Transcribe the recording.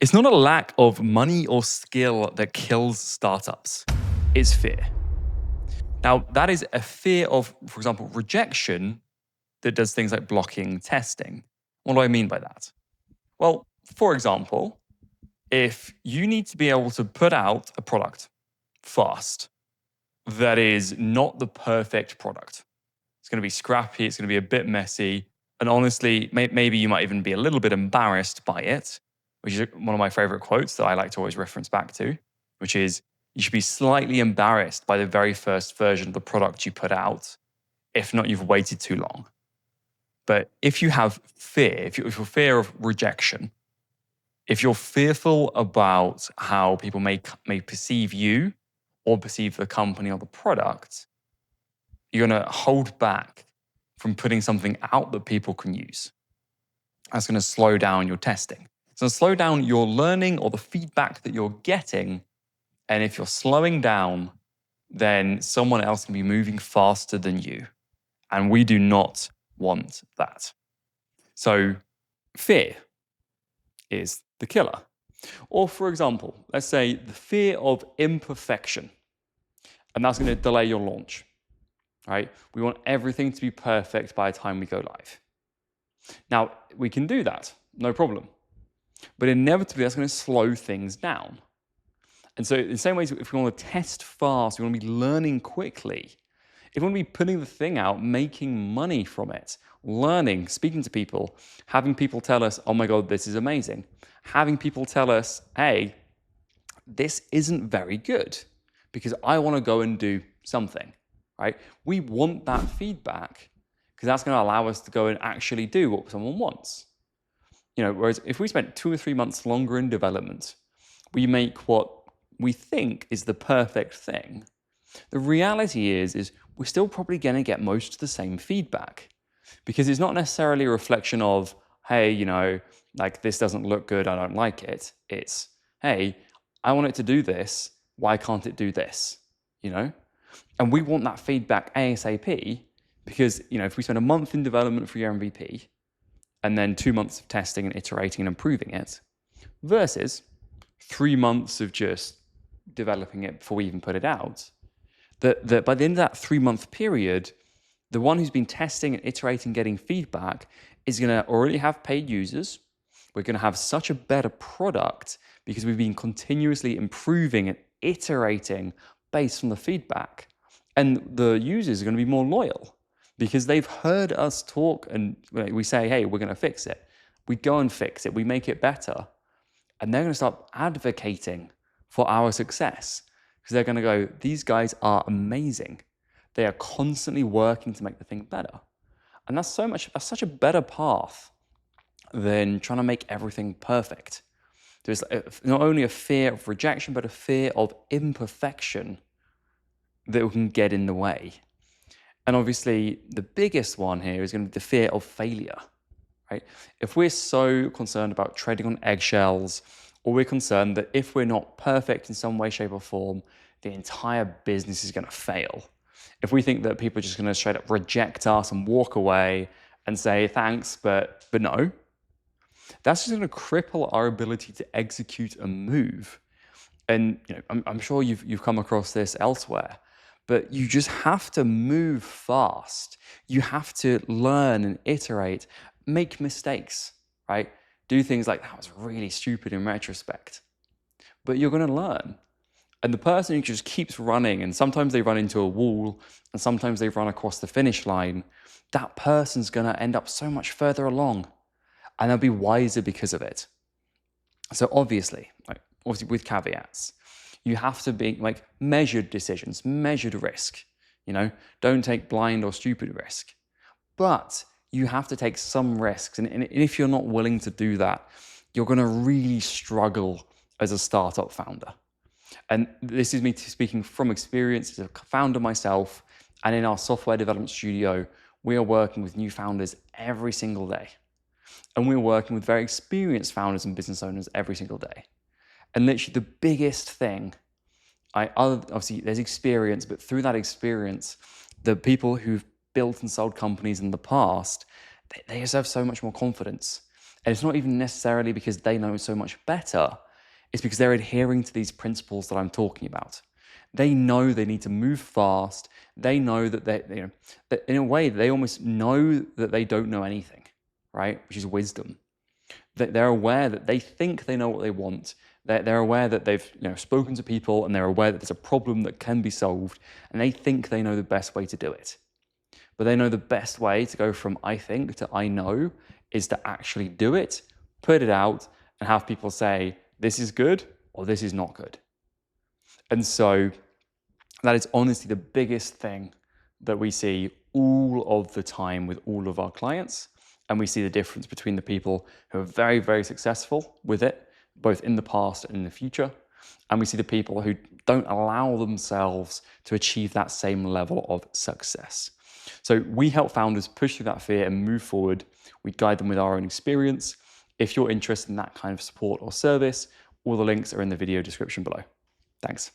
It's not a lack of money or skill that kills startups, it's fear. Now, that is a fear of, for example, rejection that does things like blocking testing. What do I mean by that? Well, for example, if you need to be able to put out a product fast that is not the perfect product, it's going to be scrappy, it's going to be a bit messy, and honestly, maybe you might even be a little bit embarrassed by it, which is one of my favorite quotes that I like to always reference back to, which is, you should be slightly embarrassed by the very first version of the product you put out. If not, you've waited too long. But if you have fear, if you're fear of rejection, if you're fearful about how people may perceive you or perceive the company or the product, you're going to hold back from putting something out that people can use. That's going to slow down your testing. It's going to slow down your learning or the feedback that you're getting. And if you're slowing down, then someone else can be moving faster than you. And we do not want that. So fear is the killer. Or for example, let's say the fear of imperfection. And that's going to delay your launch, right? We want everything to be perfect by the time we go live. Now, we can do that, no problem. But inevitably, that's going to slow things down. And so in the same way, if we want to test fast, we want to be learning quickly, if we want to be putting the thing out, making money from it, learning, speaking to people, having people tell us, oh my God, this is amazing. Having people tell us, hey, this isn't very good because I want to go and do something, right? We want that feedback because that's going to allow us to go and actually do what someone wants. Whereas if we spent 2 or 3 months longer in development, we make what we think is the perfect thing. The reality is we're still probably going to get most of the same feedback because it's not necessarily a reflection of, hey, like this doesn't look good, I don't like it. It's, hey, I want it to do this, why can't it do this? And we want that feedback ASAP because, if we spend a month in development for your MVP and then 2 months of testing and iterating and improving it versus 3 months of just developing it before we even put it out, that by the end of that 3-month period, the one who's been testing and iterating, getting feedback, is going to already have paid users. We're going to have such a better product because we've been continuously improving and iterating based on the feedback. And the users are going to be more loyal because they've heard us talk and we say, hey, we're going to fix it. We go and fix it. We make it better. And they're going to start advocating for our success because they're going to go, these guys are amazing. They are constantly working to make the thing better. And that's such a better path than trying to make everything perfect. There's not only a fear of rejection, but a fear of imperfection that can get in the way. And obviously, the biggest one here is going to be the fear of failure, right? If we're so concerned about treading on eggshells, or we're concerned that if we're not perfect in some way, shape, or form, the entire business is going to fail. If we think that people are just going to straight up reject us and walk away and say, thanks, but no, that's just going to cripple our ability to execute a move. And I'm sure you've come across this elsewhere, but you just have to move fast. You have to learn and iterate, make mistakes, right? Do things like, that was really stupid in retrospect. But you're going to learn. And the person who just keeps running, and sometimes they run into a wall, and sometimes they run across the finish line, that person's going to end up so much further along. And they'll be wiser because of it. So obviously with caveats, you have to be measured decisions, measured risk. Don't take blind or stupid risk. But you have to take some risks. And if you're not willing to do that, you're going to really struggle as a startup founder. And this is me speaking from experience as a founder myself. And in our software development studio, we are working with new founders every single day. And we're working with very experienced founders and business owners every single day. And literally the biggest thing, obviously there's experience, but through that experience, the people who've built and sold companies in the past, they just have so much more confidence. And it's not even necessarily because they know so much better. It's because they're adhering to these principles that I'm talking about. They know they need to move fast. They know that that in a way, they almost know that they don't know anything, right? Which is wisdom. That they're aware that they think they know what they want. They're aware that they've spoken to people, and they're aware that there's a problem that can be solved, and they think they know the best way to do it. But they know the best way to go from I think to I know is to actually do it, put it out, and have people say, this is good or this is not good. And so that is honestly the biggest thing that we see all of the time with all of our clients. And we see the difference between the people who are very, very successful with it, both in the past and in the future. And we see the people who don't allow themselves to achieve that same level of success. So we help founders push through that fear and move forward. We guide them with our own experience. If you're interested in that kind of support or service, all the links are in the video description below. Thanks.